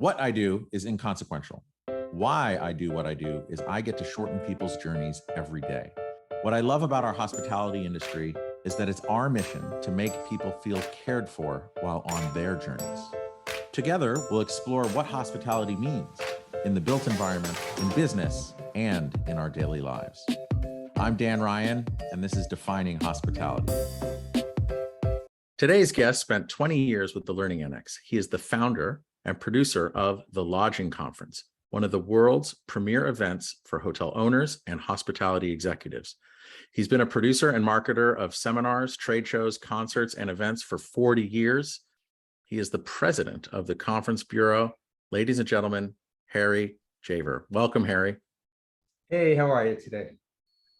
What I do is inconsequential. Why I do what I do is I get to shorten people's journeys every day. What I love about our hospitality industry is that it's our mission to make people feel cared for while on their journeys. Together, we'll explore what hospitality means in the built environment, in business, and in our daily lives. I'm Dan Ryan, and this is Defining Hospitality. Today's guest spent 20 years with the Learning Annex. He is the founder and producer of the Lodging Conference, one of the world's premier events for hotel owners and hospitality executives. He's been a producer and marketer of seminars, trade shows, concerts, and events for 40 years. He is the president of the Conference Bureau. Ladies and gentlemen, Harry Javer. Welcome, Harry. Hey, how are you today?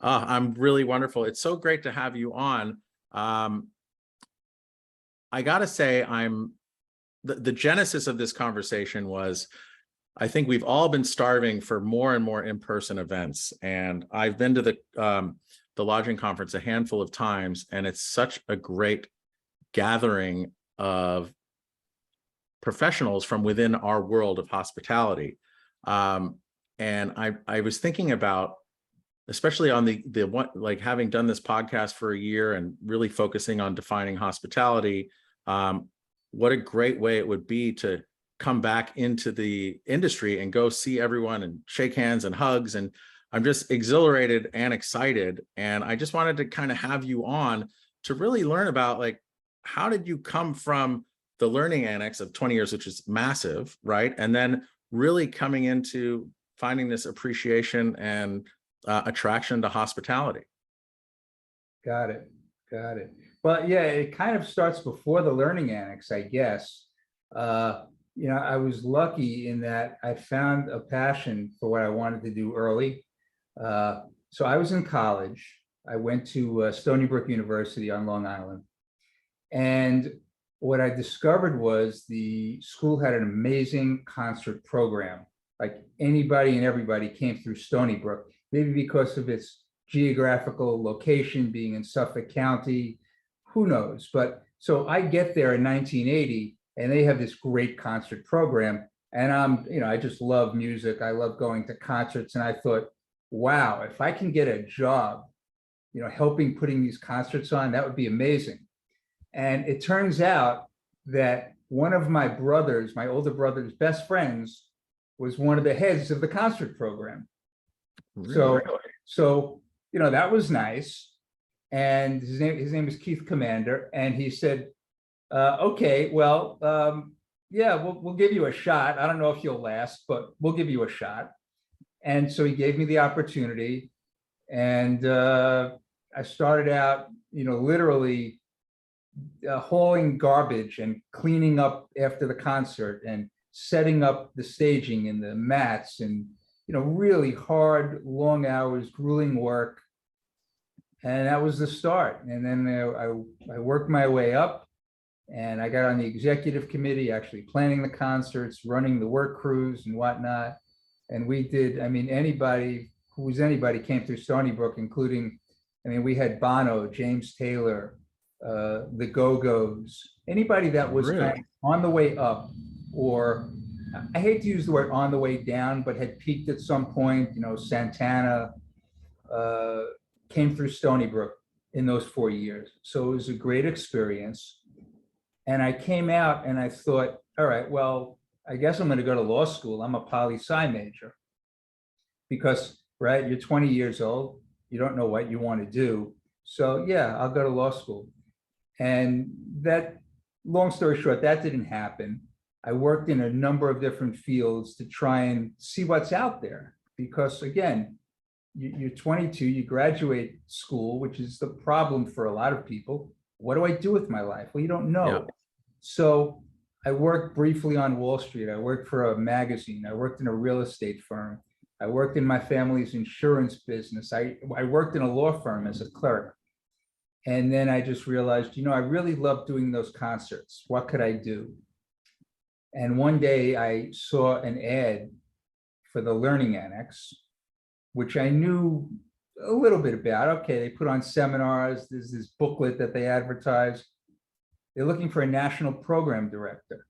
I'm really wonderful. It's so great to have you on. I gotta say, the genesis of this conversation was, I think we've all been starving for more and more in-person events, and I've been to the Lodging Conference a handful of times, and it's such a great gathering of professionals from within our world of hospitality. And I was thinking about, especially on the one, like having done this podcast for a year and really focusing on defining hospitality, what a great way it would be to come back into the industry and go see everyone and shake hands and hugs. And I'm just exhilarated and excited. And I just wanted to kind of have you on to really learn about, like, how did you come from the Learning Annex of 20 years, which is massive, right? And then really coming into finding this appreciation and attraction to hospitality. Got it. Well, yeah, it kind of starts before the Learning Annex, I guess. I was lucky in that I found a passion for what I wanted to do early. So I was in college. I went to Stony Brook University on Long Island. And what I discovered was the school had an amazing concert program. Like anybody and everybody came through Stony Brook, maybe because of its geographical location being in Suffolk County, who knows? But so I get there in 1980 and they have this great concert program. And I just love music. I love going to concerts. And I thought, wow, if I can get a job, helping putting these concerts on, that would be amazing. And it turns out that one of my brothers, my older brother's best friends, was one of the heads of the concert program. Really? So that was nice. And his name is Keith Commander. And he said, okay, well, yeah, we'll give you a shot. I don't know if you'll last, but we'll give you a shot. And so he gave me the opportunity. And I started out, literally hauling garbage and cleaning up after the concert and setting up the staging and the mats and, really hard, long hours, grueling work. And that was the start. And then I worked my way up and I got on the executive committee, actually planning the concerts, running the work crews and whatnot. And we did, anybody came through Stony Brook, including, we had Bono, James Taylor, the Go-Go's, anybody that was Really? kind of on the way up, or I hate to use the word on the way down, but had peaked at some point, Santana, came through Stony Brook in those 4 years. So it was a great experience. And I came out and I thought, all right, well, I guess I'm going to go to law school. I'm a poli-sci major because, right, you're 20 years old. You don't know what you want to do. So yeah, I'll go to law school. And that, long story short, that didn't happen. I worked in a number of different fields to try and see what's out there. Because again, you're 22, you graduate school, which is the problem for a lot of people. What do I do with my life? Well, you don't know. Yeah. So I worked briefly on Wall Street. I worked for a magazine. I worked in a real estate firm. I worked in my family's insurance business. I worked in a law firm as a clerk. And then I just realized, I really love doing those concerts. What could I do? And one day I saw an ad for the Learning Annex, which I knew a little bit about. Okay, they put on seminars. There's this booklet that they advertise. They're looking for a national program director.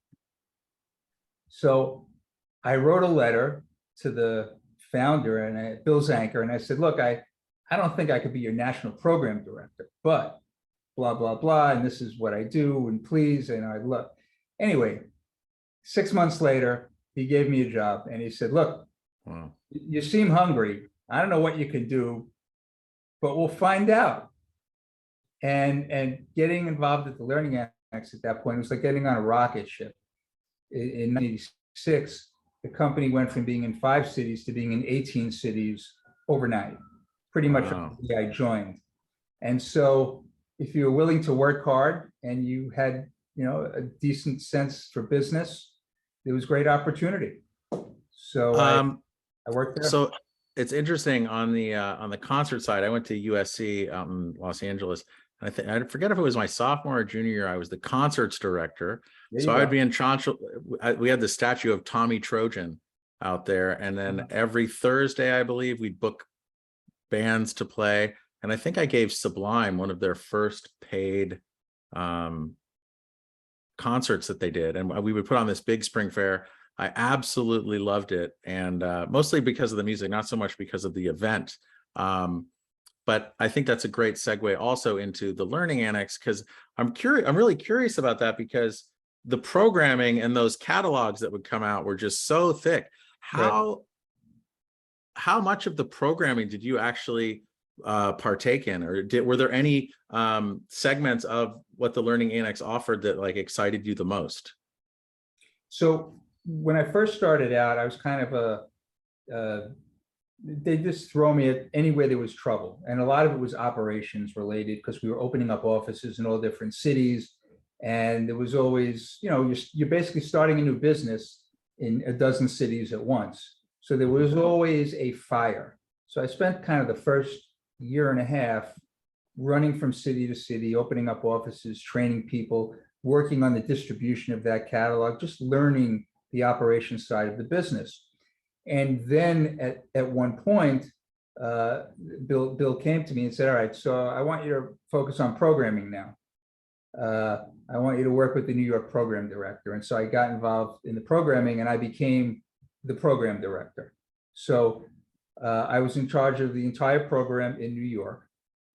So I wrote a letter to the founder and Bill Zanker, and I said, look, I don't think I could be your national program director, but blah, blah, blah, and this is what I do, and please, and I look. Anyway, 6 months later, he gave me a job, and he said, look, Wow. you seem hungry. I don't know what you can do, but we'll find out. And getting involved at the Learning Annex at that point was like getting on a rocket ship. In 1986, the company went from being in 5 cities to being in 18 cities overnight, pretty much Wow. the day I joined. And so if you were willing to work hard and you had, a decent sense for business, it was great opportunity. So I worked there. So it's interesting on the concert side. I went to USC out in Los Angeles. And I forget if it was my sophomore or junior year. I was the concerts director. So I'd be in charge. We had the statue of Tommy Trojan out there. And then every Thursday, I believe, we'd book bands to play. And I think I gave Sublime one of their first paid concerts that they did. And we would put on this big spring fair. I absolutely loved it. And mostly because of the music, not so much because of the event. But I think that's a great segue also into the Learning Annex, because I'm really curious about that, because the programming and those catalogs that would come out were just so thick. How much of the programming did you actually partake in, or were there any segments of what the Learning Annex offered that like excited you the most? So when I first started out, I was kind of they just throw me at anywhere there was trouble. And a lot of it was operations related, because we were opening up offices in all different cities. And there was always, you're basically starting a new business in a dozen cities at once. So there was always a fire. So I spent kind of the first year and a half running from city to city, opening up offices, training people, working on the distribution of that catalog, just learning the operations side of the business. And then at one point, Bill came to me and said, all right, so I want you to focus on programming now. I want you to work with the New York program director. And so I got involved in the programming, and I became the program director. So I was in charge of the entire program in New York.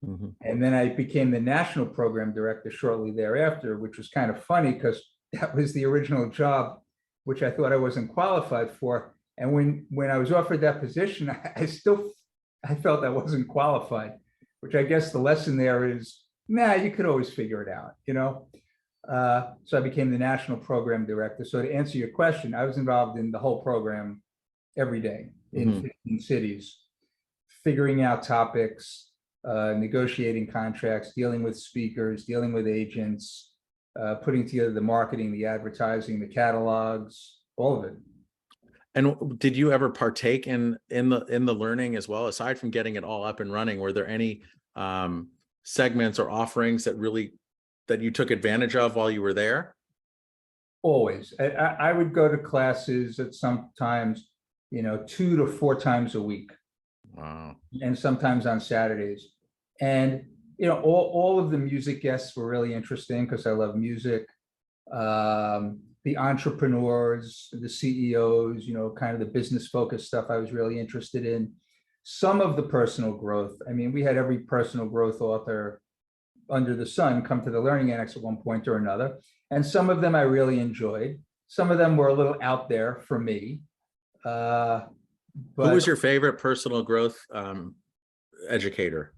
Mm-hmm. And then I became the national program director shortly thereafter, which was kind of funny because that was the original job, which I thought I wasn't qualified for. And when I was offered that position, I felt I wasn't qualified, which I guess the lesson there is, you could always figure it out, So I became the national program director. So to answer your question, I was involved in the whole program every day in 15 cities, figuring out topics, negotiating contracts, dealing with speakers, dealing with agents, putting together the marketing, the advertising, the catalogs, all of it. And did you ever partake in the learning as well, aside from getting it all up and running? Were there any segments or offerings that you took advantage of while you were there? Always. I would go to classes at sometimes, 2 to 4 times a week. Wow. And sometimes on Saturdays. And, all of the music guests were really interesting because I love music. The entrepreneurs, the CEOs, kind of the business focused stuff I was really interested in. Some of the personal growth. I mean, we had every personal growth author under the sun come to the Learning Annex at one point or another. And some of them I really enjoyed. Some of them were a little out there for me. But who was your favorite personal growth educator?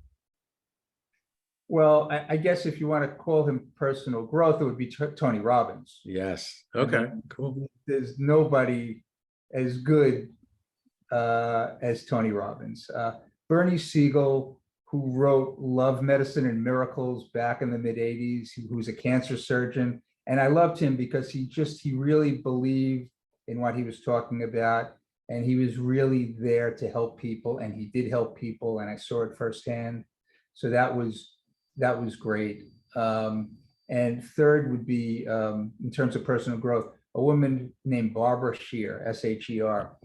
Well, I guess if you want to call him personal growth, it would be Tony Robbins. Yes. Okay, cool. There's nobody as good as Tony Robbins. Bernie Siegel, who wrote Love, Medicine, and Miracles back in the mid-'80s, who's a cancer surgeon. And I loved him because he really believed in what he was talking about. And he was really there to help people, and he did help people, and I saw it firsthand. So that was great. And third would be, in terms of personal growth, a woman named Barbara Scheer, S-H-E-R.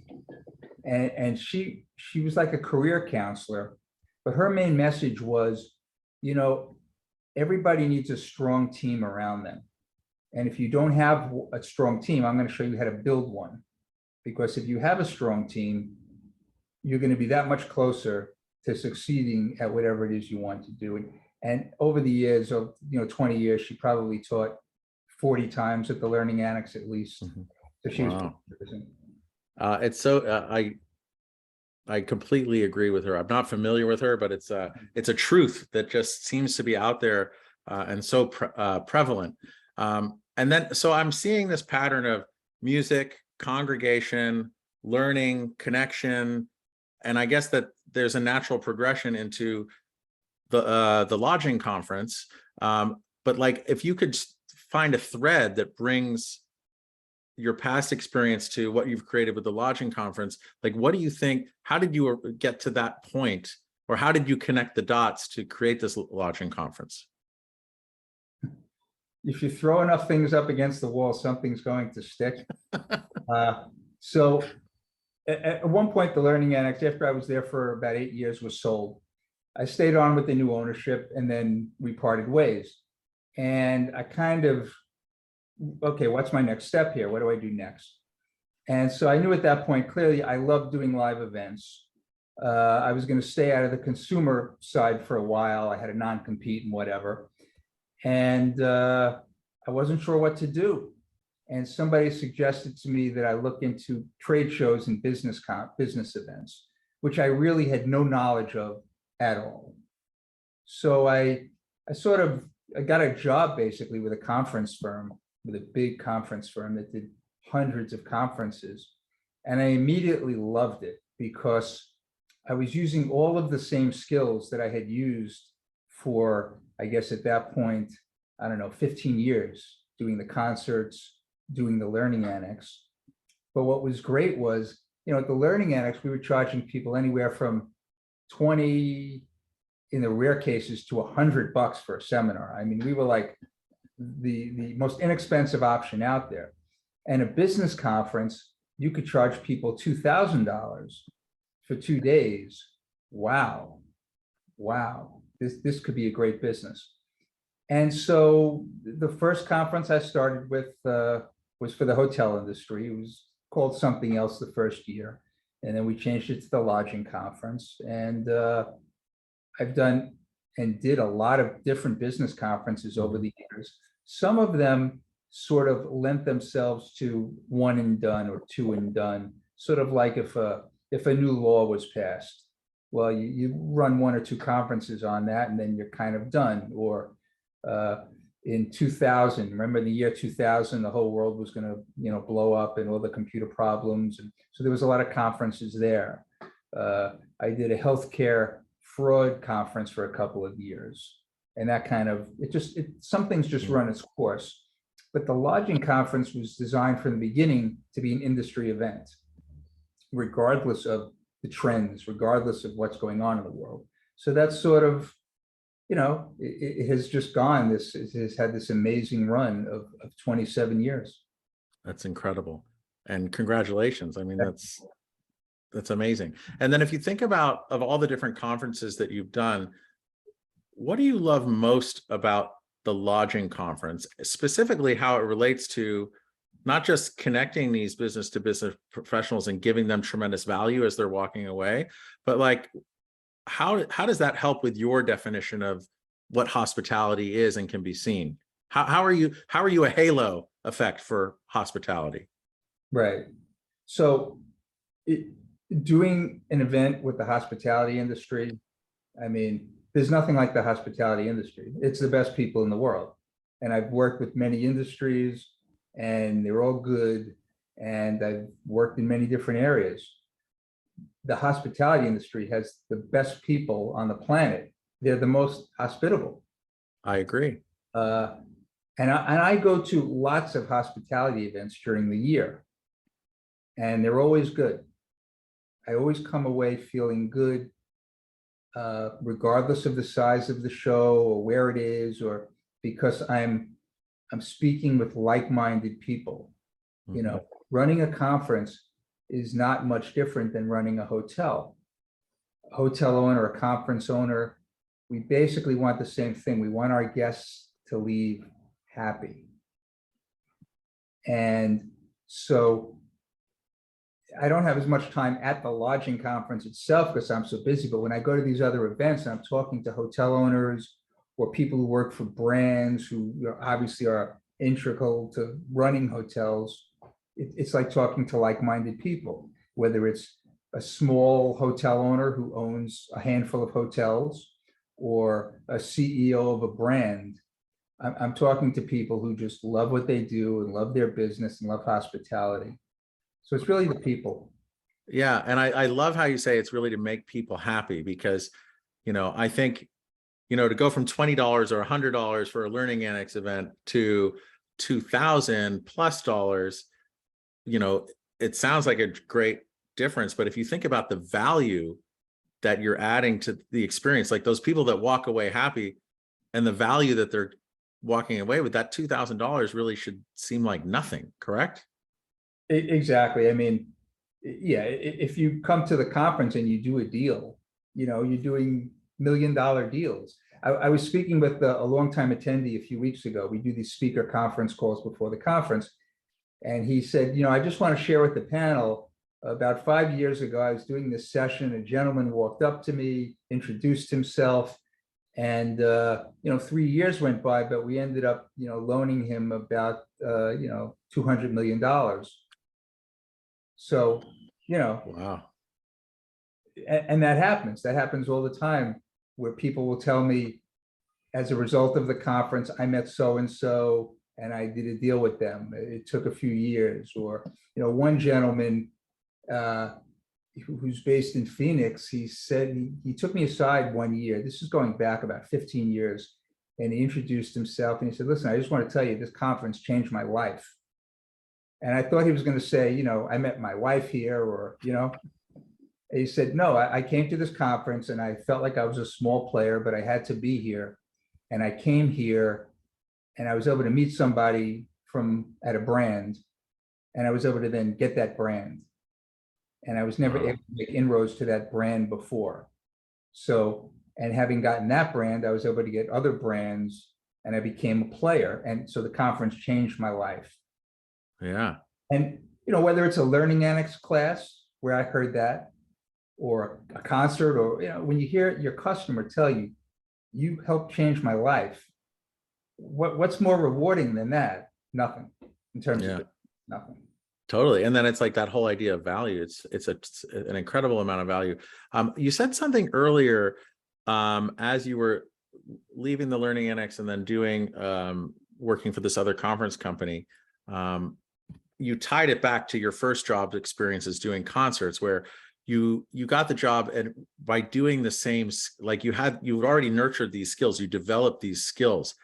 And she was like a career counselor, but her main message was, everybody needs a strong team around them. And if you don't have a strong team, I'm going to show you how to build one. because if you have a strong team, you're going to be that much closer to succeeding at whatever it is you want to do. And over the years of 20 years, she probably taught 40 times at the Learning Annex at least. So she was. Wow. It's so I completely agree with her. I'm not familiar with her, but it's a truth that just seems to be out there and so prevalent. And then so I'm seeing this pattern of music, congregation, learning, connection, and I guess that there's a natural progression into the lodging conference. But like, if you could find a thread that brings your past experience to what you've created with the lodging conference, like, what do you think, how did you get to that point, or how did you connect the dots to create this lodging conference? If you throw enough things up against the wall, something's going to stick. So at one point, the Learning Annex, after I was there for about 8 years, was sold. I stayed on with the new ownership, and then we parted ways. And I kind of, okay, what's my next step here? What do I do next? And so I knew at that point, clearly, I loved doing live events. I was going to stay out of the consumer side for a while. I had a non-compete and whatever. And I wasn't sure what to do. And somebody suggested to me that I look into trade shows and business events, which I really had no knowledge of at all. So I got a job basically with a conference firm, with a big conference firm that did hundreds of conferences. And I immediately loved it because I was using all of the same skills that I had used for, I guess at that point, I don't know, 15 years, doing the concerts, doing the Learning Annex. But what was great was, at the Learning Annex, we were charging people anywhere from 20, in the rare cases, to $100 for a seminar. I mean, we were like the most inexpensive option out there. And a business conference, you could charge people $2,000 for 2 days. Wow. This could be a great business. And so the first conference I started with was for the hotel industry. It was called something else the first year. And then we changed it to the lodging conference. And I've done and did a lot of different business conferences over the years. Some of them sort of lent themselves to one and done or two and done, sort of like if a new law was passed. Well, you run one or two conferences on that, and then you're kind of done. Or in 2000, remember the year 2000, the whole world was going to, blow up and all the computer problems. And so there was a lot of conferences there. I did a healthcare fraud conference for a couple of years. And that kind of, some things just run its course. But the lodging conference was designed from the beginning to be an industry event, regardless of the trends, regardless of what's going on in the world. So that's sort of, it has just gone. It has had this amazing run of 27 years. That's incredible. And congratulations. I mean, that's amazing. And then if you think about, of all the different conferences that you've done, what do you love most about the lodging conference, specifically how it relates to not just connecting these business to business professionals and giving them tremendous value as they're walking away, but like, how does that help with your definition of what hospitality is and can be seen? How are you a halo effect for hospitality? Right. So doing an event with the hospitality industry, I mean, there's nothing like the hospitality industry. It's the best people in the world. And I've worked with many industries and they're all good. And I've worked in many different areas. The hospitality industry has the best people on the planet. They're the most hospitable. I agree. And I go to lots of hospitality events during the year, and they're always good. I always come away feeling good, regardless of the size of the show or where it is, or because I'm speaking with like-minded people. Running a conference is not much different than running a hotel. A hotel owner, a conference owner, we basically want the same thing. We want our guests to leave happy. And so I don't have as much time at the lodging conference itself because I'm so busy, but when I go to these other events and I'm talking to hotel owners or people who work for brands who, you know, obviously are integral to running hotels, it's like talking to like-minded people, whether it's a small hotel owner who owns a handful of hotels or a CEO of a brand. I'm talking to people who just love what they do and love their business and love hospitality. So it's really the people. Yeah. And I love how you say it's really to make people happy, because, you know, I think, you know, to go from $20 or $100 for a Learning Annex event to $2,000+ you know, it sounds like a great difference. But if you think about the value that you're adding to the experience, like those people that walk away happy and the value that they're walking away with, that $2,000 really should seem like nothing, correct? Exactly. I mean, yeah, if you come to the conference and you do a deal, you know, you're doing $1 million deals. I was speaking with a longtime attendee a few weeks ago. We do these speaker conference calls before the conference. And he said, you know, I just want to share with the panel, about 5 years ago, I was doing this session. A gentleman walked up to me, introduced himself, and you know, 3 years went by, but we ended up, you know, loaning him about you know, $200 million. So, you know, Wow. and that happens. That happens all the time, where people will tell me, as a result of the conference, I met so and so, and I did a deal with them. It took a few years. Or, you know, one gentleman who's based in Phoenix, he said he took me aside one year. This is going back about 15 years, and he introduced himself and he said, "Listen, I just want to tell you, this conference changed my life." And I thought he was going to say, you know, I met my wife here, or, you know. And he said, no, I came to this conference and I felt like I was a small player, but I had to be here. And I came here and I was able to meet somebody from at a brand, and I was able to then get that brand. And I was never Wow. able to make inroads to that brand before. So, and having gotten that brand, I was able to get other brands and I became a player. And so the conference changed my life. Yeah. And, you know, whether it's a Learning Annex class where I heard that, or a concert, or, you know, when you hear your customer tell you, you helped change my life, what's more rewarding than that? Nothing. In terms Yeah. of nothing. Totally. And then it's like that whole idea of value. It's an incredible amount of value. You said something earlier, as you were leaving the Learning Annex and then doing working for this other conference company. You tied it back to your first job experiences doing concerts, where you got the job, and by doing the same, like you'd already nurtured these skills, you developed these skills.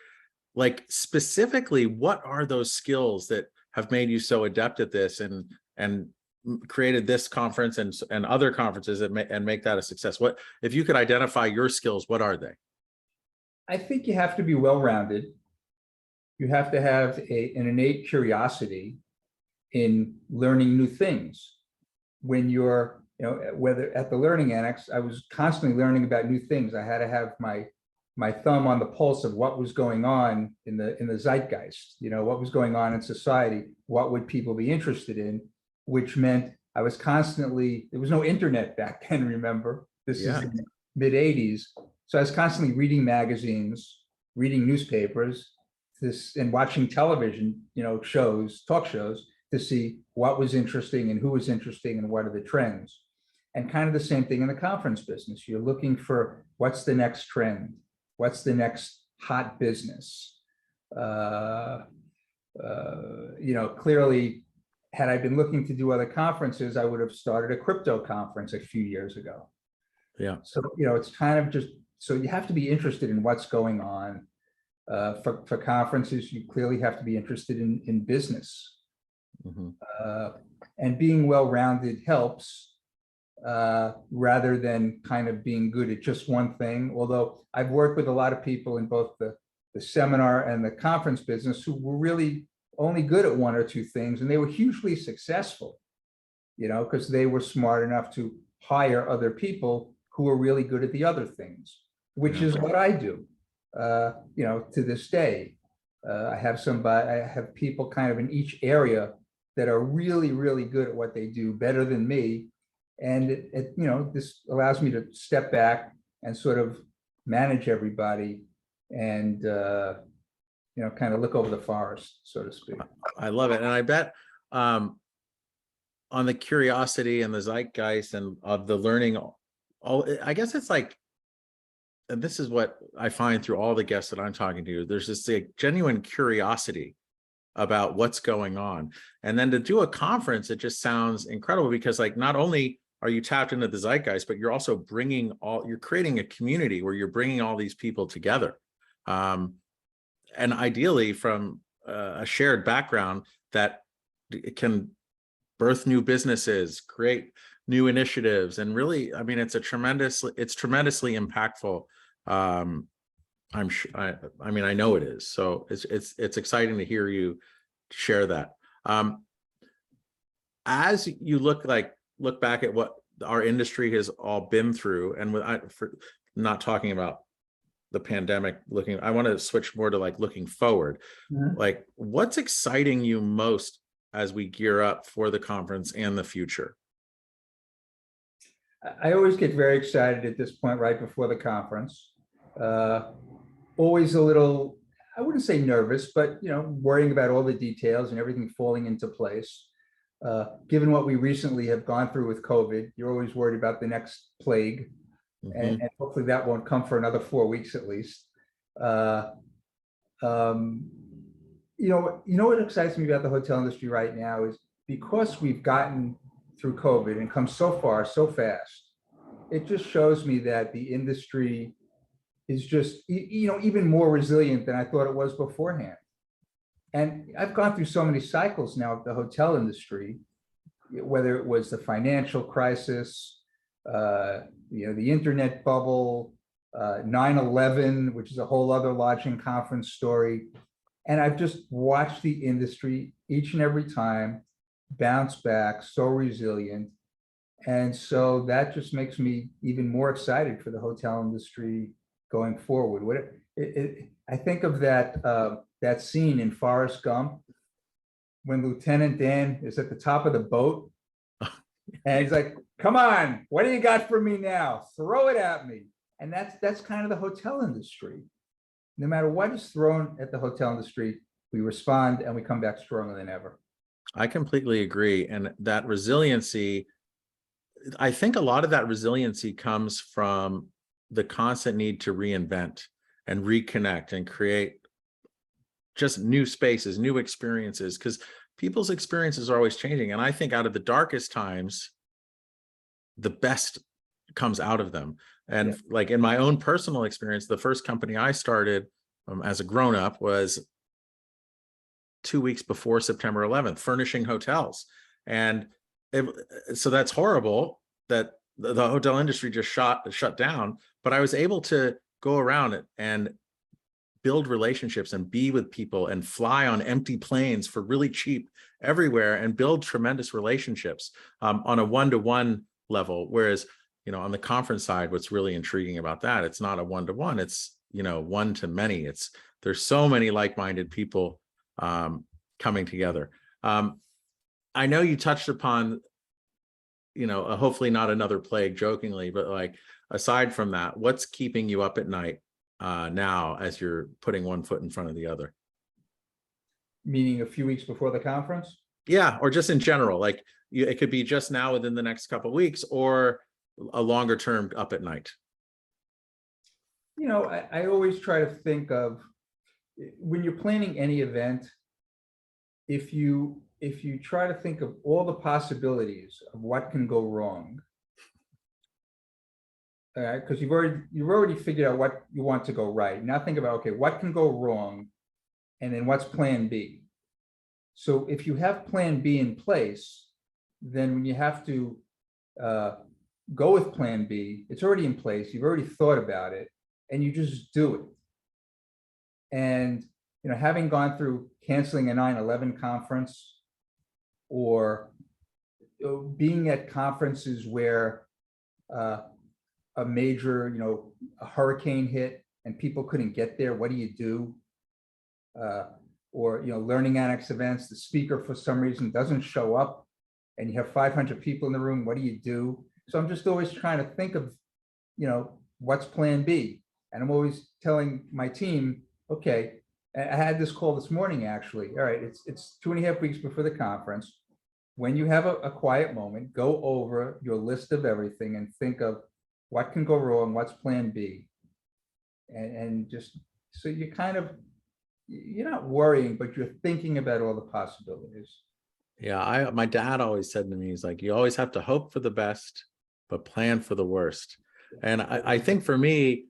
Like specifically, what are those skills that have made you so adept at this and created this conference and other conferences and make that a success? What, if you could identify your skills, what are they? I think you have to be well-rounded. You have to have an innate curiosity in learning new things. When you're, you know, whether at the Learning Annex, I was constantly learning about new things. I had to have my thumb on the pulse of what was going on in the zeitgeist, you know, what was going on in society, what would people be interested in, which meant I was constantly, there was no internet back then, remember? This is in the mid-'80s. So I was constantly reading magazines, reading newspapers, and watching television, you know, shows, talk shows, to see what was interesting and who was interesting and what are the trends. And kind of the same thing in the conference business. You're looking for what's the next trend, what's the next hot business. You know, clearly, had I been looking to do other conferences, I would have started a crypto conference a few years ago. Yeah. So, you know, it's kind of just, so you have to be interested in what's going on. For conferences, you clearly have to be interested in business. Mm-hmm. And being well-rounded helps, rather than kind of being good at just one thing. Although I've worked with a lot of people in both the seminar and the conference business who were really only good at one or two things, and they were hugely successful, you know, because they were smart enough to hire other people who were really good at the other things, which is what I do, you know, to this day. I have people kind of in each area that are really, really good at what they do, better than me. And this allows me to step back and sort of manage everybody and, kind of look over the forest, so to speak. I love it. And I bet on the curiosity and the zeitgeist and of the learning, I guess it's like, and this is what I find through all the guests that I'm talking to, there's this genuine curiosity about what's going on. And then to do a conference, it just sounds incredible because like, not only are you tapped into the zeitgeist, but you're also you're creating a community where you're bringing all these people together. And ideally from a shared background that it can birth new businesses, create new initiatives, and really, I mean, it's tremendously impactful. I'm sure, I mean, I know it is. So it's exciting to hear you share that. As you look back at what our industry has all been through, and for not talking about the pandemic, I want to switch more to like looking forward. Mhm. Like, what's exciting you most as we gear up for the conference and the future? I always get very excited at this point, right before the conference. Always a little, I wouldn't say nervous, but worrying about all the details and everything falling into place. Given what we recently have gone through with COVID, you're always worried about the next plague, and hopefully that won't come for another 4 weeks at least. What excites me about the hotel industry right now is because we've gotten through COVID and come so far so fast. It just shows me that the industry is just even more resilient than I thought it was beforehand. And I've gone through so many cycles now of the hotel industry, whether it was the financial crisis, the internet bubble, 9/11, which is a whole other lodging conference story. And I've just watched the industry each and every time bounce back, so resilient. And so that just makes me even more excited for the hotel industry going forward. I think of that scene in Forrest Gump when Lieutenant Dan is at the top of the boat and he's like, "Come on, what do you got for me now? Throw it at me." And that's kind of the hotel industry. No matter what is thrown at the hotel industry, we respond and we come back stronger than ever. I completely agree. And that resiliency, I think a lot of that resiliency comes from the constant need to reinvent and reconnect and create just new spaces, new experiences, because people's experiences are always changing. And I think out of the darkest times, the best comes out of them. And like in my own personal experience, the first company I started as a grown-up was 2 weeks before September 11th, furnishing hotels. And so that's horrible that the hotel industry just shut down, but I was able to go around it and build relationships and be with people and fly on empty planes for really cheap everywhere and build tremendous relationships on a one-to-one level. Whereas, on the conference side, what's really intriguing about that, it's not a one-to-one, it's, one to many. There's so many like-minded people coming together. I know you touched upon, hopefully not another plague, jokingly, but like, aside from that, what's keeping you up at night now as you're putting one foot in front of the other? Meaning a few weeks before the conference? Yeah, or just in general, like it could be just now within the next couple of weeks or a longer term up at night. I always try to think of when you're planning any event, if you try to think of all the possibilities of what can go wrong, because you've already figured out what you want to go right. Now think about, okay, what can go wrong, and then what's plan B? So if you have plan B in place, then when you have to go with plan B, it's already in place, you've already thought about it, and you just do it. And having gone through canceling a 9/11 conference or being at conferences where a major, a hurricane hit and people couldn't get there, what do you do? or, learning annex events, the speaker for some reason doesn't show up and you have 500 people in the room, what do you do? So I'm just always trying to think of, what's plan B? And I'm always telling my team, okay, I had this call this morning, actually. All right, it's 2.5 weeks before the conference. When you have a quiet moment, go over your list of everything and think of what can go wrong, what's plan B. And just, so you're not worrying, but you're thinking about all the possibilities. Yeah, my dad always said to me, he's like, you always have to hope for the best, but plan for the worst. And I think for me,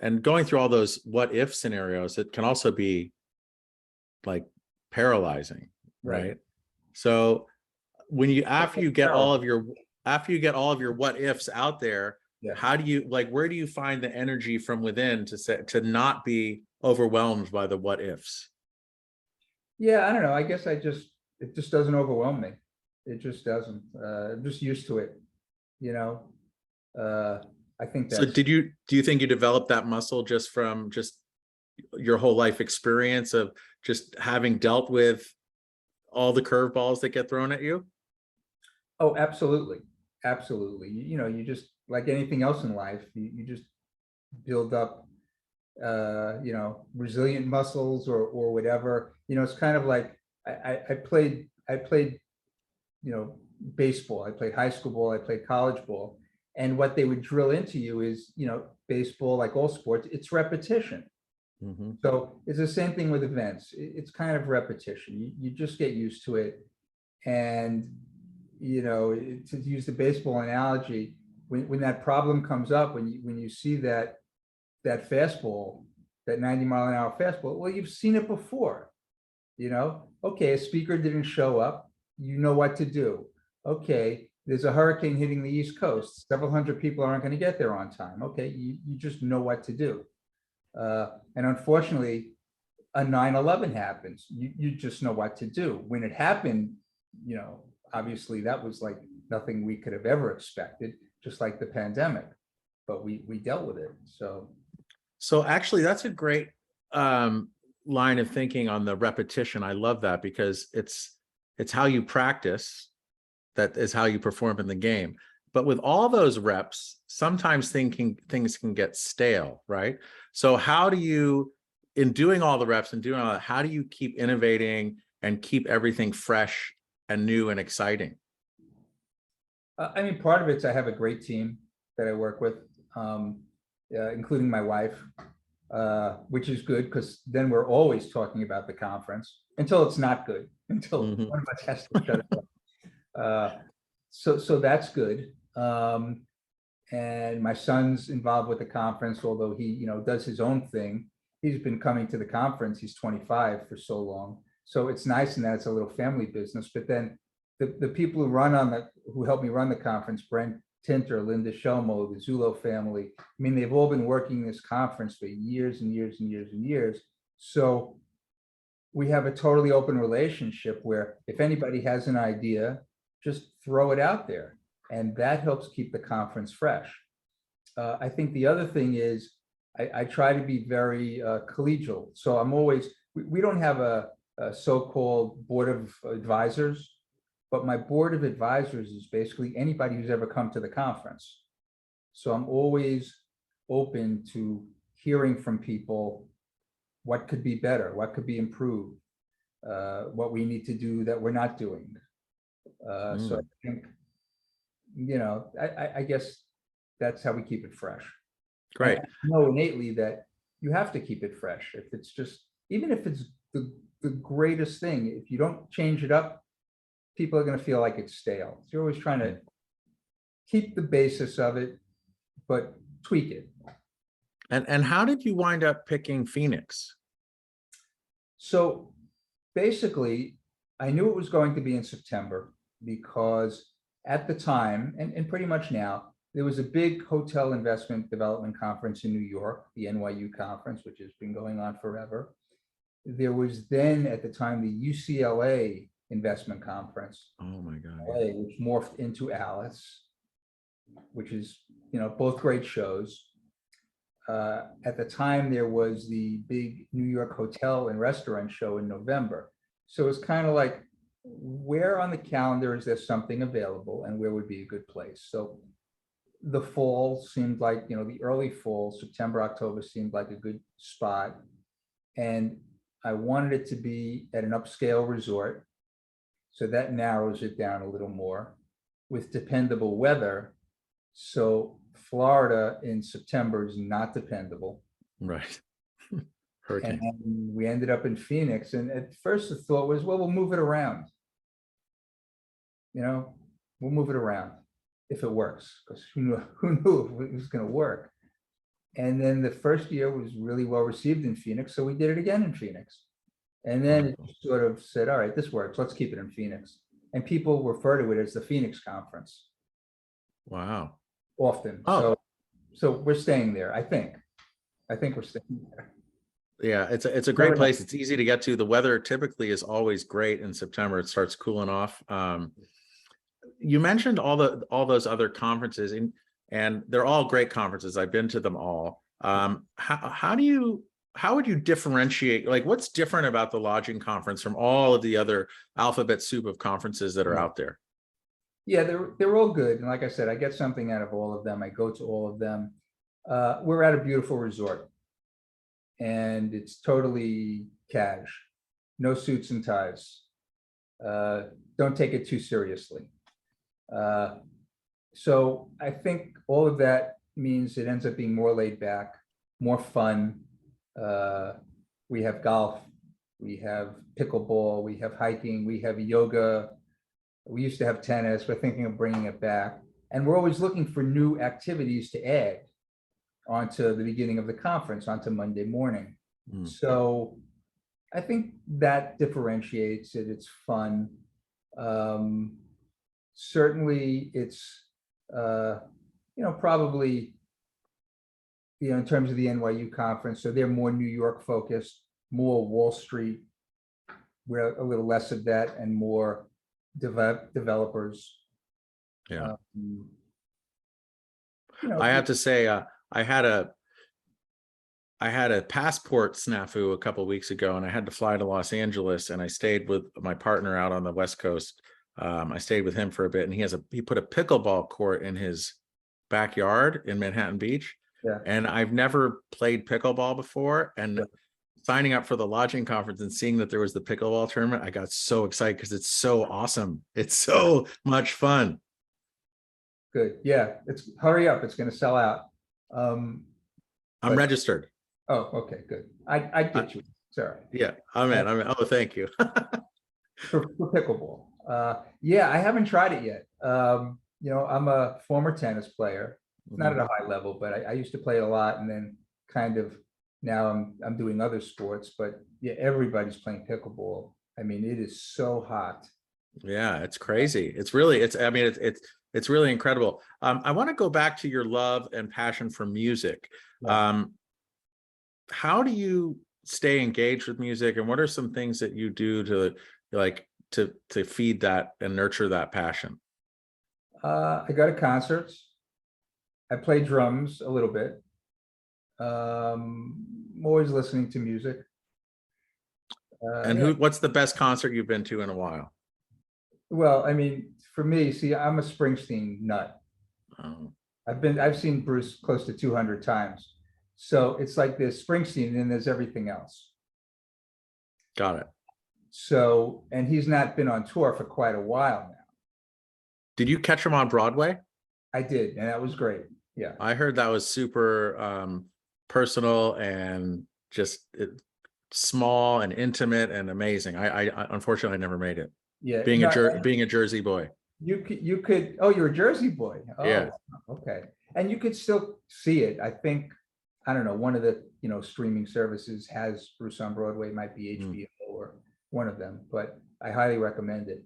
and going through all those what if scenarios, it can also be like paralyzing, right? So when after you get all of your what ifs out there, Yeah. how do you, like, where do you find the energy from within to not be overwhelmed by the what ifs? Yeah, I don't know. I guess it just doesn't overwhelm me. It just doesn't. I'm just used to it, I think So that's. do you think you developed that muscle just from your whole life experience of just having dealt with all the curveballs that get thrown at you? Oh, absolutely. Absolutely. You just, like anything else in life, you just build up, resilient muscles or whatever. It's kind of like I played, baseball. I played high school ball, I played college ball. And what they would drill into you is, baseball, like all sports, it's repetition. Mm-hmm. So it's the same thing with events. It's kind of repetition. You just get used to it. And, to use the baseball analogy, when that problem comes up, when you see that fastball, that 90-mile-an-hour fastball, well, you've seen it before. Okay, a speaker didn't show up, you know what to do. Okay, there's a hurricane hitting the East Coast, several hundred people aren't going to get there on time. Okay, you just know what to do. And unfortunately, a 9/11 happens, you just know what to do. When it happened, obviously that was like nothing we could have ever expected, just like the pandemic, but we dealt with it. So actually, that's a great line of thinking on the repetition. I love that, because it's how you practice, that is how you perform in the game. But with all those reps, sometimes things can get stale, right? So how do you, in doing all the reps and doing all that, how do you keep innovating and keep everything fresh and new and exciting? I mean, part of it's I have a great team that I work with, including my wife, which is good, because then we're always talking about the conference until it's not good, until Mhm. one of us has to shut it down. So that's good. And my son's involved with the conference, although he, does his own thing. He's been coming to the conference. He's 25 for so long. So it's nice in that it's a little family business. But then the people who help me run the conference, Brent Tinter, Linda Shelmo, the Zulo family, I mean, they've all been working this conference for years and years and years and years. So we have a totally open relationship where if anybody has an idea, just throw it out there. And that helps keep the conference fresh. I think the other thing is I try to be very collegial. So I'm always, we don't have a so-called board of advisors, but my board of advisors is basically anybody who's ever come to the conference. So I'm always open to hearing from people what could be better, what could be improved, what we need to do that we're not doing. So I think, I guess that's how we keep it fresh. Great. And I know innately that you have to keep it fresh. If it's just, even if it's the greatest thing, if you don't change it up, people are going to feel like it's stale. So you're always trying to keep the basis of it, but tweak it. And how did you wind up picking Phoenix? So basically, I knew it was going to be in September because at the time, and pretty much now, there was a big hotel investment development conference in New York, the NYU conference, which has been going on forever. There was then at the time the UCLA investment conference, Oh my God. which morphed into Alice, which is, both great shows. At the time, there was the big New York hotel and restaurant show in November. So it's kind of like, where on the calendar is there something available and where would be a good place? So the fall seemed like, the early fall, September, October seemed like a good spot. And I wanted it to be at an upscale resort. So that narrows it down a little more with dependable weather. So Florida in September is not dependable. Right. And Hurricane. then we ended up in Phoenix. And at first the thought was, well, we'll move it around. We'll move it around if it works, because who knew if it was going to work. And then the first year was really well received in Phoenix. So we did it again in Phoenix. And then it sort of said, all right, this works. Let's keep it in Phoenix. And people refer to it as the Phoenix Conference Wow. often. Oh. So we're staying there, I think. I think we're staying there. Yeah, it's a great place. It's easy to get to. The weather typically is always great in September. It starts cooling off. You mentioned all those other conferences, and they're all great conferences. I've been to them all. How would you differentiate, like, what's different about the lodging conference from all of the other alphabet soup of conferences that are out there? Yeah, they're all good. And like I said, I get something out of all of them. I go to all of them. We're at a beautiful resort. And it's totally cash, no suits and ties. Don't take it too seriously. So I think all of that means it ends up being more laid back, more fun. We have golf, we have pickleball, we have hiking, we have yoga. We used to have tennis. We're thinking of bringing it back. And we're always looking for new activities to add onto the beginning of the conference, onto Monday morning. So I think that differentiates it. It's fun. Certainly it's, probably, in terms of the NYU conference, so they're more New York focused, more Wall Street. We're a little less of that and more developers. Yeah. I have to say, I had a passport snafu a couple of weeks ago, and I had to fly to Los Angeles, and I stayed with my partner out on the West Coast. I stayed with him for a bit, and he put a pickleball court in his backyard in Manhattan Beach. Yeah. And I've never played pickleball before. And signing up for the lodging conference and seeing that there was the pickleball tournament, I got so excited because it's so awesome. It's so much fun. Good. Yeah. Hurry up. It's going to sell out. I'm registered. Oh, okay, good. I get you. Sorry. Yeah, I'm in. Oh, thank you. for pickleball. Yeah, I haven't tried it yet. I'm a former tennis player, not at a high level, but I used to play a lot, and then kind of now I'm doing other sports. But yeah, everybody's playing pickleball. I mean, it is so hot. Yeah, it's crazy. It's really incredible. I want to go back to your love and passion for music. Yeah. How do you stay engaged with music, and what are some things that you do to feed that and nurture that passion? I go to concerts. I play drums a little bit. I'm always listening to music. And what's the best concert you've been to in a while? Well, I mean, for me, see, I'm a Springsteen nut. Oh. I've seen Bruce close to 200 times. So it's like there's Springsteen and then there's everything else. Got it. So, and he's not been on tour for quite a while now. Did you catch him on Broadway? I did, and that was great. Yeah. I heard that was super personal and just small and intimate and amazing. I unfortunately never made it. Yeah. Being a Jersey boy. You could, oh, you're a Jersey boy. Oh, yeah. Okay. And you could still see it. I think, I don't know, one of the, streaming services has Bruce on Broadway. It might be HBO or one of them, but I highly recommend it.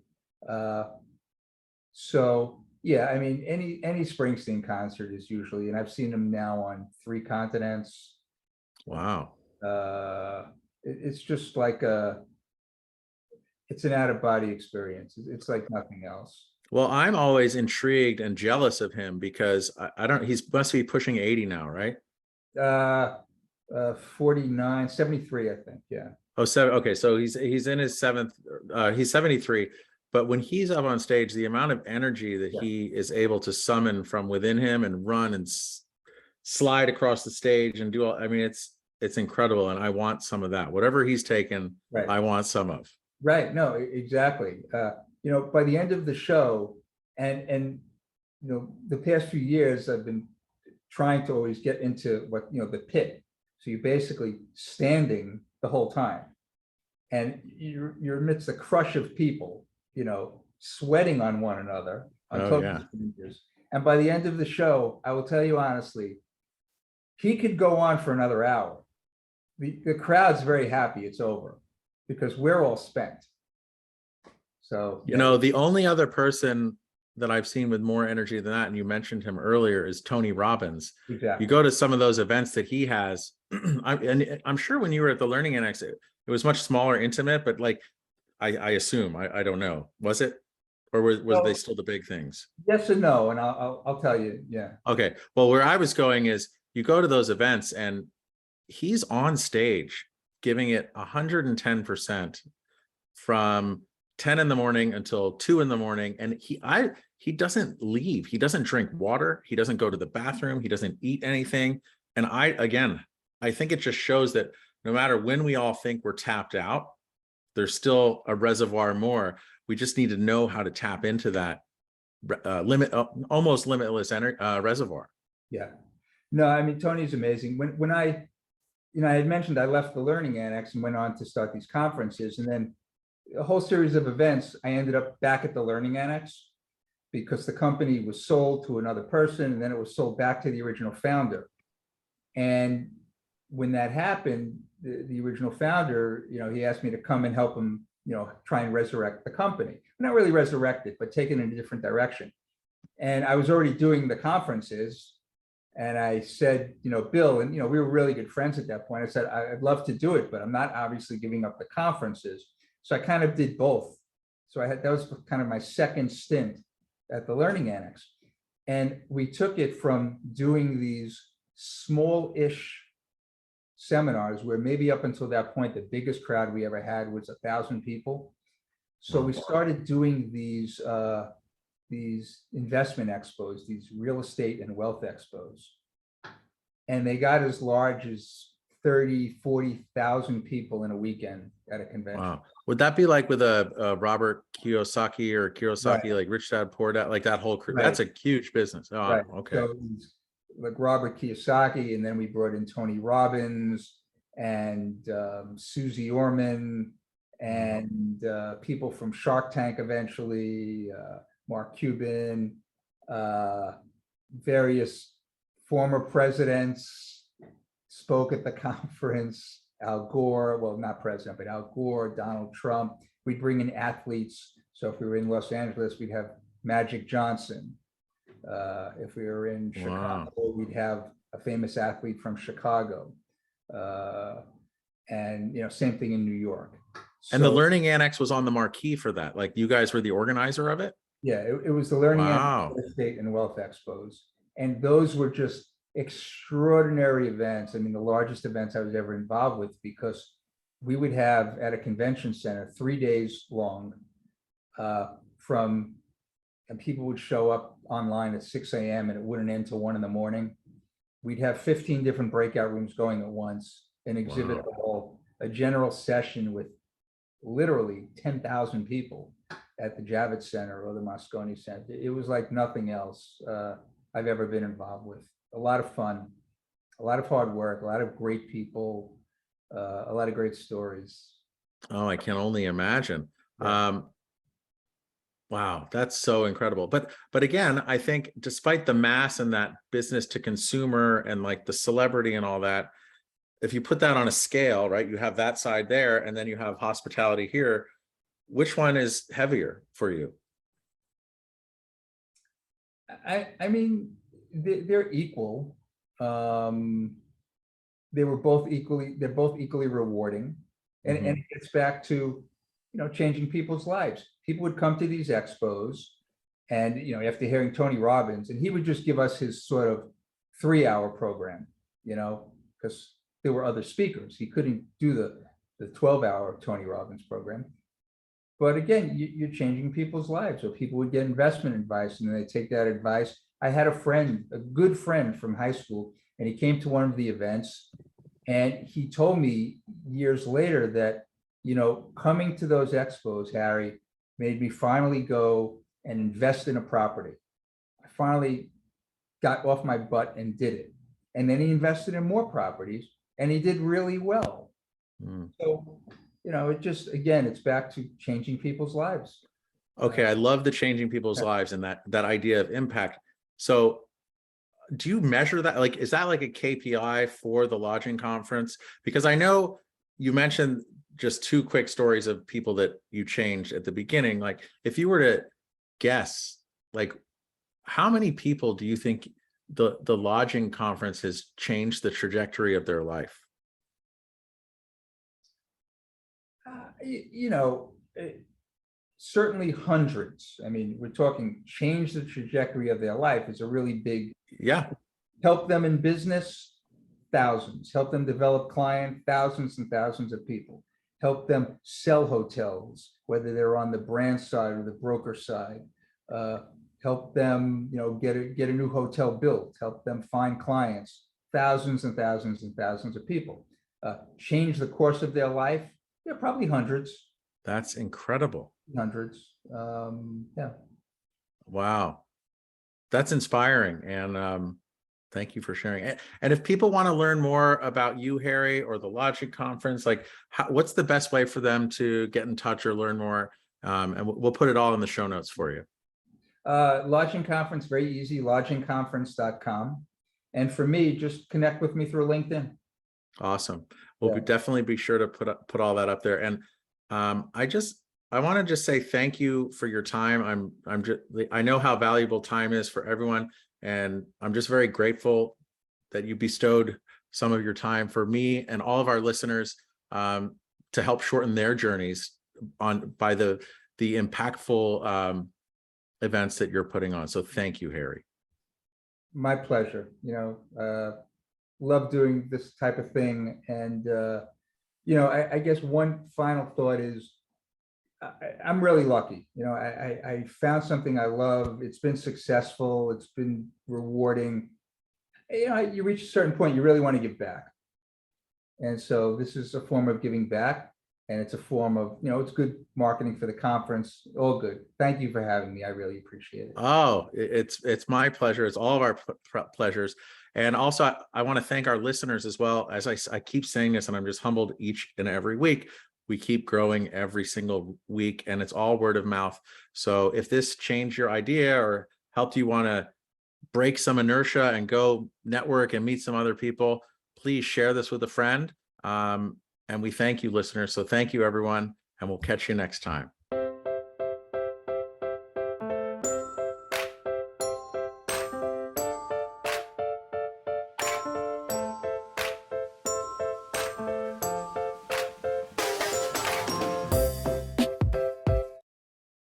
So yeah, I mean, any Springsteen concert is usually, and I've seen him now on 3 continents. Wow. It's just like it's an out of body experience. It's like nothing else. Well, I'm always intrigued and jealous of him because he must be pushing 80 now, right? 49, 73, I think. Yeah. Oh, seven. Okay, so he's in his seventh. He's 73. But when he's up on stage, the amount of energy that Yeah. he is able to summon from within him and run and slide across the stage and do all, I mean, it's incredible. And I want some of that. Whatever he's taken, Right. I want some of. Right. No, exactly. You know, by the end of the show, and you know, the past few years, I've been trying to always get into what, you know, the pit. So you're basically standing the whole time, and you're amidst a crush of people, you know, sweating on one another on Oh, total yeah. strangers. And by the end of the show, I will tell you honestly, he could go on for another hour. The crowd's very happy it's over because we're all spent. So You know, the only other person that I've seen with more energy than that, and you mentioned him earlier, is Tony Robbins. exactly. You go to some of those events that he has, and I'm sure when you were at the Learning Annex, it was much smaller, intimate, but like, I assume, I don't know, was it? Or was they still the big things? Yes and no, and I'll tell you, yeah. Okay, well, where I was going is you go to those events and he's on stage giving it 110% from 10 in the morning until 2 in the morning. And he doesn't leave. He doesn't drink water. He doesn't go to the bathroom. He doesn't eat anything. And I think it just shows that no matter when we all think we're tapped out, there's still a reservoir more. We just need to know how to tap into that almost limitless reservoir. Yeah. No, I mean, Tony's amazing. When I, you know, I had mentioned I left the Learning Annex and went on to start these conferences, and then a whole series of events, I ended up back at the Learning Annex because the company was sold to another person, and then it was sold back to the original founder. And when that happened, the original founder, you know, he asked me to come and help him, you know, try and resurrect the company. Not really resurrect it, but take it in a different direction. And I was already doing the conferences. And I said, you know, Bill, and, you know, we were really good friends at that point. I said, I'd love to do it, but I'm not obviously giving up the conferences. So I kind of did both. So that was kind of my second stint at the Learning Annex. And we took it from doing these small-ish seminars where maybe up until that point, the biggest crowd we ever had was 1,000 people. So we started doing these investment expos, these real estate and wealth expos. And they got as large as 30, 40,000 people in a weekend at a convention. Wow. Would that be like with a Robert Kiyosaki or Kiyosaki, Right. like Rich Dad Poor Dad, like that whole crew? Right. That's a huge business. Oh, Right. okay. So like Robert Kiyosaki, and then we brought in Tony Robbins and Susie Orman and people from Shark Tank eventually, Mark Cuban, various former presidents spoke at the conference. Al Gore, well, not president, but Al Gore, Donald Trump. We'd bring in athletes. So if we were in Los Angeles, we'd have Magic Johnson. If we were in Chicago, we'd have a famous athlete from Chicago. And, you know, same thing in New York. And the Learning Annex was on the marquee for that. Like you guys were the organizer of it? Yeah, it was the Learning Wow. Annex, Estate and Wealth Expos. And those were just extraordinary events. I mean, the largest events I was ever involved with, because we would have at a convention center 3 days long and people would show up online at 6 a.m. and it wouldn't end till 1 in the morning. We'd have 15 different breakout rooms going at once, an exhibit hall, a general session with literally 10,000 people at the Javer Center or the Moscone Center. It was like nothing else I've ever been involved with. A lot of fun, a lot of hard work, a lot of great people, a lot of great stories. Oh, I can only imagine. Yeah. Wow, that's so incredible. But again, I think despite the mass and that business to consumer and like the celebrity and all that, if you put that on a scale, right, you have that side there and then you have hospitality here. Which one is heavier for you? I mean, they're equal. They're both equally rewarding. And it gets back to, you know, changing people's lives. People would come to these expos and, you know, after hearing Tony Robbins, and he would just give us his sort of 3-hour program. because there were other speakers. He couldn't do the 12-hour Tony Robbins program. But again, you're changing people's lives. So people would get investment advice and then they take that advice. I had a friend, a good friend from high school, and he came to one of the events and he told me years later that, coming to those expos, Harry, made me finally go and invest in a property. I finally got off my butt and did it. And then he invested in more properties and he did really well. So, it just, again, it's back to changing people's lives. Okay, I love the changing people's lives and that idea of impact. So do you measure that? Like, is that like a KPI for the lodging conference? Because I know you mentioned just 2 quick stories of people that you changed at the beginning. Like, if you were to guess, like, how many people do you think the lodging conference has changed the trajectory of their life? Certainly hundreds. I mean, we're talking change the trajectory of their life is a really big. Yeah. Help them in business, thousands. Help them develop client, thousands and thousands of people. Help them sell hotels, whether they're on the brand side or the broker side. Help them, get a new hotel built. Help them find clients, thousands and thousands and thousands of people. Change the course of their life. Yeah, probably hundreds. That's incredible. Hundreds. Yeah. Wow. That's inspiring. And thank you for sharing. And if people want to learn more about you, Harry, or the Lodging Conference, like what's the best way for them to get in touch or learn more? And we'll put it all in the show notes for you. Lodging Conference, very easy, lodgingconference.com. And for me, just connect with me through LinkedIn. Awesome. We'll definitely be sure to put all that up there. And I want to just say thank you for your time. I know how valuable time is for everyone, and I'm just very grateful that you bestowed some of your time for me and all of our listeners to help shorten their journeys by the impactful events that you're putting on. So thank you, Harry. My pleasure. Love doing this type of thing. And, I guess one final thought is I'm really lucky. I found something I love. It's been successful. It's been rewarding. You reach a certain point, you really want to give back. And so this is a form of giving back. And it's a form of, it's good marketing for the conference. All good. Thank you for having me. I really appreciate it. Oh, it's my pleasure. It's all of our pleasures. And also, I want to thank our listeners as well. As I keep saying this, and I'm just humbled each and every week. We keep growing every single week, and it's all word of mouth. So if this changed your idea or helped you want to break some inertia and go network and meet some other people, please share this with a friend. And we thank you, listeners. So thank you, everyone, and we'll catch you next time.